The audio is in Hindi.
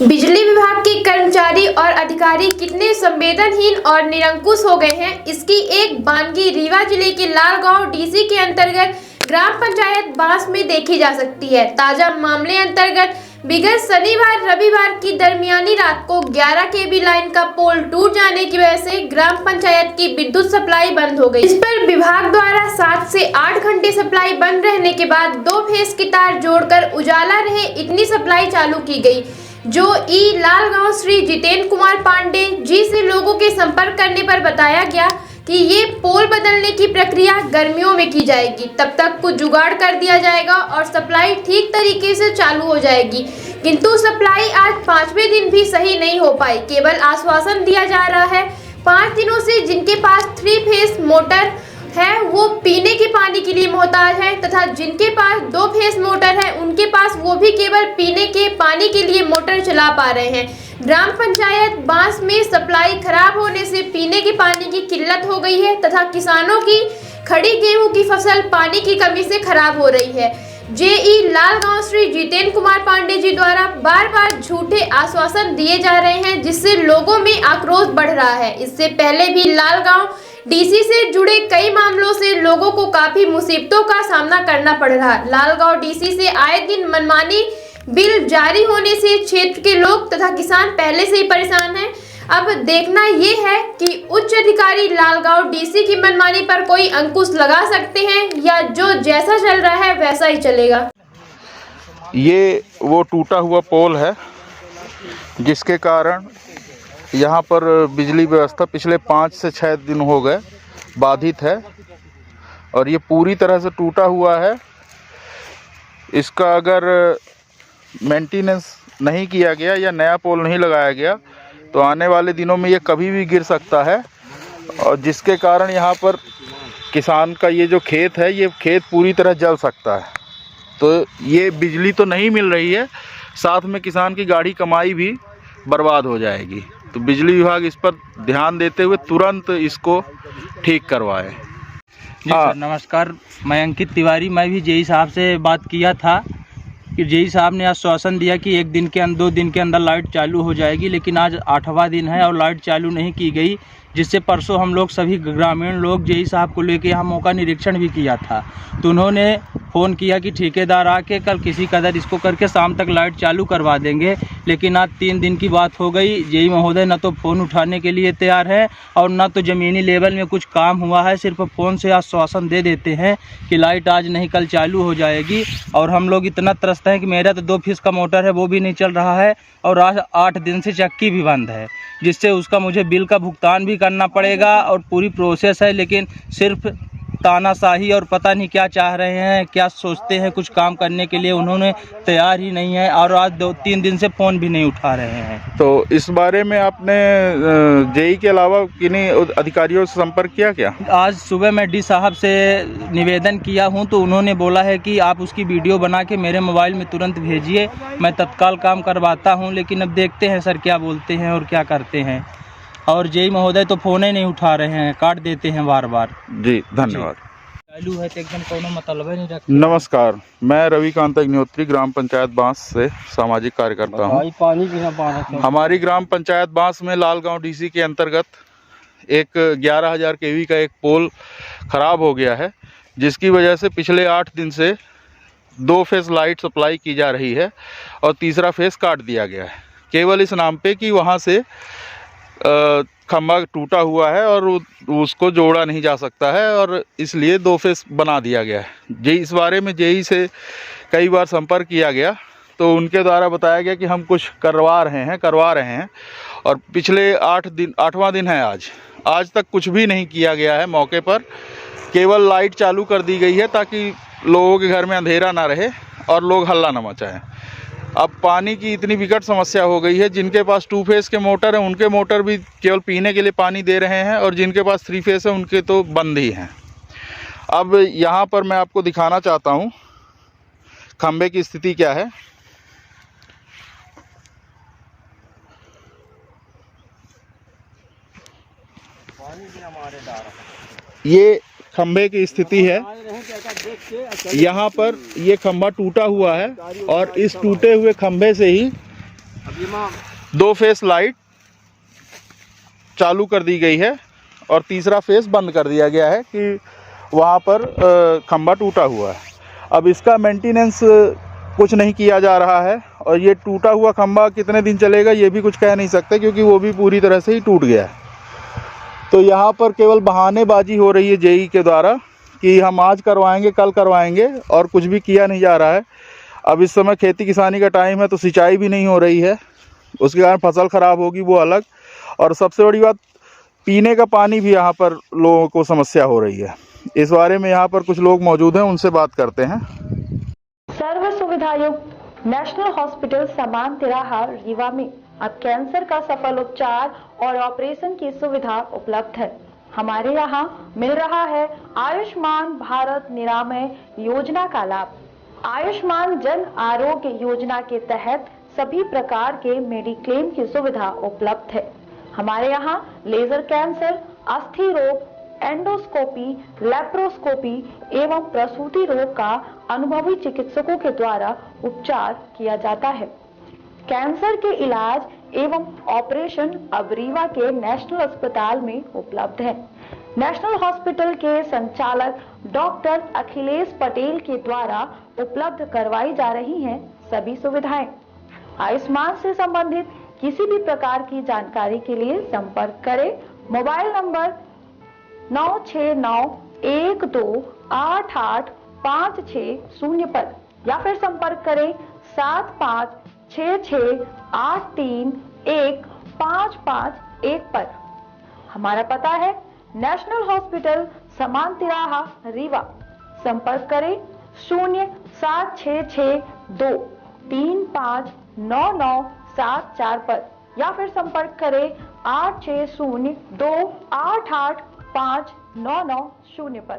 बिजली विभाग के कर्मचारी और अधिकारी कितने संवेदनहीन और निरंकुश हो गए हैं, इसकी एक बानगी रीवा जिले के लालगांव डीसी के अंतर्गत ग्राम पंचायत बांस में देखी जा सकती है। ताजा मामले अंतर्गत विगत शनिवार रविवार की दरमियानी रात को 11 केवी लाइन का पोल टूट जाने की वजह से ग्राम पंचायत की विद्युत सप्लाई बंद हो गई। इस पर विभाग द्वारा 7 से 8 घंटे सप्लाई बंद रहने के बाद 2 फेस की तार जोड़कर उजाला रहे इतनी सप्लाई चालू की गई, जो लालगांव श्री जितेंद्र कुमार पांडे जी से लोगों के संपर्क करने पर बताया गया कि ये पोल बदलने की प्रक्रिया गर्मियों में की जाएगी, तब तक कुछ जुगाड़ कर दिया जाएगा और सप्लाई ठीक तरीके से चालू हो जाएगी। किंतु सप्लाई आज 5वें दिन भी सही नहीं हो पाई। केवल आश्वासन दिया जा रहा है। 5 दिनों से जिनके पास 3 फेस मोटर है वो पीने के पानी के लिए मोहताज है तथा जिनके पास 2 फेस मोटर है उनके पास वो भी केवल पीने के पानी के लिए मोटर चला पा रहे हैं। ग्राम पंचायत बांस में सप्लाई खराब होने से पीने के पानी की किल्लत हो गई है तथा किसानों की खड़ी गेहूं की फसल पानी की कमी से खराब हो रही है। लालगांव श्री जितेंद्र कुमार पांडे जी द्वारा बार बार झूठे आश्वासन दिए जा रहे हैं, जिससे लोगों में आक्रोश बढ़ रहा है। इससे पहले भी लालगांव डीसी से जुड़े कई मामलों से लोगों को काफी मुसीबतों का सामना करना पड़ रहा है। लालगांव डीसी से आए दिन मनमानी बिल जारी होने से क्षेत्र के लोग तथा किसान पहले से ही परेशान हैं। अब देखना ये है कि उच्च अधिकारी लालगांव डीसी की मनमानी पर कोई अंकुश लगा सकते हैं या जो जैसा चल रहा है वैसा ही चलेगा। ये वो टूटा हुआ पोल है जिसके कारण यहाँ पर बिजली व्यवस्था पिछले 5 से 6 दिन हो गए बाधित है और ये पूरी तरह से टूटा हुआ है। इसका अगर मेंटेनेंस नहीं किया गया या नया पोल नहीं लगाया गया तो आने वाले दिनों में ये कभी भी गिर सकता है और जिसके कारण यहाँ पर किसान का ये जो खेत है ये खेत पूरी तरह जल सकता है। तो ये बिजली तो नहीं मिल रही है, साथ में किसान की गाढ़ी कमाई भी बर्बाद हो जाएगी। तो बिजली विभाग इस पर ध्यान देते हुए तुरंत इसको ठीक करवाए। जी सर, नमस्कार। मैं अंकित तिवारी। मैं भी जेई साहब से बात किया था कि जेई साहब ने आश्वासन दिया कि 1 दिन के अंदर 2 दिन के अंदर लाइट चालू हो जाएगी, लेकिन आज 8वां दिन है और लाइट चालू नहीं की गई, जिससे परसों हम लोग सभी ग्रामीण लोग जेई साहब को लेके यहाँ मौका निरीक्षण भी किया था। तो उन्होंने फ़ोन किया कि ठेकेदार आके कल किसी कदर इसको करके शाम तक लाइट चालू करवा देंगे, लेकिन आज 3 दिन की बात हो गई। जेई महोदय न तो फ़ोन उठाने के लिए तैयार है और न तो ज़मीनी लेवल में कुछ काम हुआ है। सिर्फ फ़ोन से आश्वासन दे देते हैं कि लाइट आज नहीं कल चालू हो जाएगी। और हम लोग इतना त्रस्त हैं कि मेरा तो 2 फेस का मोटर है वो भी नहीं चल रहा है और आज 8 दिन से चक्की भी बंद है, जिससे उसका मुझे बिल का भुगतान भी करना पड़ेगा और पूरी प्रोसेस है। लेकिन सिर्फ तानाशाही और पता नहीं क्या चाह रहे हैं, क्या सोचते हैं कुछ काम करने के लिए, उन्होंने तैयार ही नहीं है और आज 2-3 दिन से फ़ोन भी नहीं उठा रहे हैं। तो इस बारे में आपने जेई के अलावा किन्हीं अधिकारियों से संपर्क किया क्या? आज सुबह मैं डी साहब से निवेदन किया हूं तो उन्होंने बोला है कि आप उसकी वीडियो बना के मेरे मोबाइल में तुरंत भेजिए, मैं तत्काल काम करवाता हूं। लेकिन अब देखते हैं सर क्या बोलते हैं और क्या करते हैं। और जेई महोदय तो फ़ोन ही नहीं उठा रहे हैं, काट देते हैं बार बार। जी धन्यवाद। चालू है तो एकदम कोनो मतलब ही नहीं रखते। नमस्कार, मैं रविकांत अग्निहोत्री ग्राम पंचायत बांस से सामाजिक कार्यकर्ता हूँ। पानी भी हमारी ग्राम पंचायत बांस में लालगांव डीसी के अंतर्गत एक 11,000 केवी का एक पोल खराब हो गया है, जिसकी वजह से पिछले 8 दिन से 2 फेस लाइट सप्लाई की जा रही है और तीसरा फेस काट दिया गया है, केवल इस नाम पे कि वहाँ से खंभा टूटा हुआ है और उसको जोड़ा नहीं जा सकता है और इसलिए 2 फेस बना दिया गया है। इस बारे में जेई से कई बार संपर्क किया गया तो उनके द्वारा बताया गया कि हम कुछ करवा रहे हैं और पिछले 8वां दिन है आज तक कुछ भी नहीं किया गया है। मौके पर केवल लाइट चालू कर दी गई है ताकि लोगों के घर में अंधेरा ना रहे और लोग हल्ला ना मचाएं। अब पानी की इतनी विकट समस्या हो गई है, जिनके पास 2 फेस के मोटर हैं उनके मोटर भी केवल पीने के लिए पानी दे रहे हैं और जिनके पास 3 फेस है उनके तो बंद ही हैं। अब यहाँ पर मैं आपको दिखाना चाहता हूँ खंबे की स्थिति क्या है। ये खंबे की स्थिति है। यहाँ पर ये खंबा टूटा हुआ है और इस टूटे हुए खंबे से ही 2 फेस लाइट चालू कर दी गई है और तीसरा फेस बंद कर दिया गया है कि वहाँ पर खंभा टूटा हुआ है। अब इसका मेंटेनेंस कुछ नहीं किया जा रहा है और ये टूटा हुआ खंभा कितने दिन चलेगा ये भी कुछ कह नहीं सकते, क्योंकि वो भी पूरी तरह से ही टूट गया है। तो यहाँ पर केवल बहानेबाजी हो रही है जेई के द्वारा कि हम आज करवाएंगे कल करवाएंगे, और कुछ भी किया नहीं जा रहा है। अब इस समय खेती किसानी का टाइम है तो सिंचाई भी नहीं हो रही है, उसके कारण फसल ख़राब होगी वो अलग। और सबसे बड़ी बात, पीने का पानी भी यहाँ पर लोगों को समस्या हो रही है। इस बारे में यहाँ पर कुछ लोग मौजूद हैं, उनसे बात करते हैं। सर्व सुविधा युक्त नेशनल हॉस्पिटल समान तिराहा रीवा में अब कैंसर का सफल उपचार और ऑपरेशन की सुविधा उपलब्ध है। हमारे यहाँ मिल रहा है आयुष्मान भारत निरामय योजना का लाभ। आयुष्मान जन आरोग्य योजना के तहत सभी प्रकार के मेडिक्लेम की सुविधा उपलब्ध है। हमारे यहाँ लेजर कैंसर, अस्थि रोग, एंडोस्कोपी, लेप्रोस्कोपी एवं प्रसूति रोग का अनुभवी चिकित्सकों के द्वारा उपचार किया जाता है। कैंसर के इलाज एवं ऑपरेशन अब रीवा के नेशनल अस्पताल में उपलब्ध है। नेशनल हॉस्पिटल के संचालक डॉक्टर अखिलेश पटेल के द्वारा उपलब्ध करवाई जा रही हैं सभी सुविधाएं। आयुष्मान से संबंधित किसी भी प्रकार की जानकारी के लिए संपर्क करें मोबाइल नंबर 9691288560 पर, या फिर संपर्क करें 7566831551 पर। हमारा पता है नेशनल हॉस्पिटल समान तिराहा रीवा। संपर्क करें 07662359974 पर, या फिर संपर्क करें 8602885990 पर।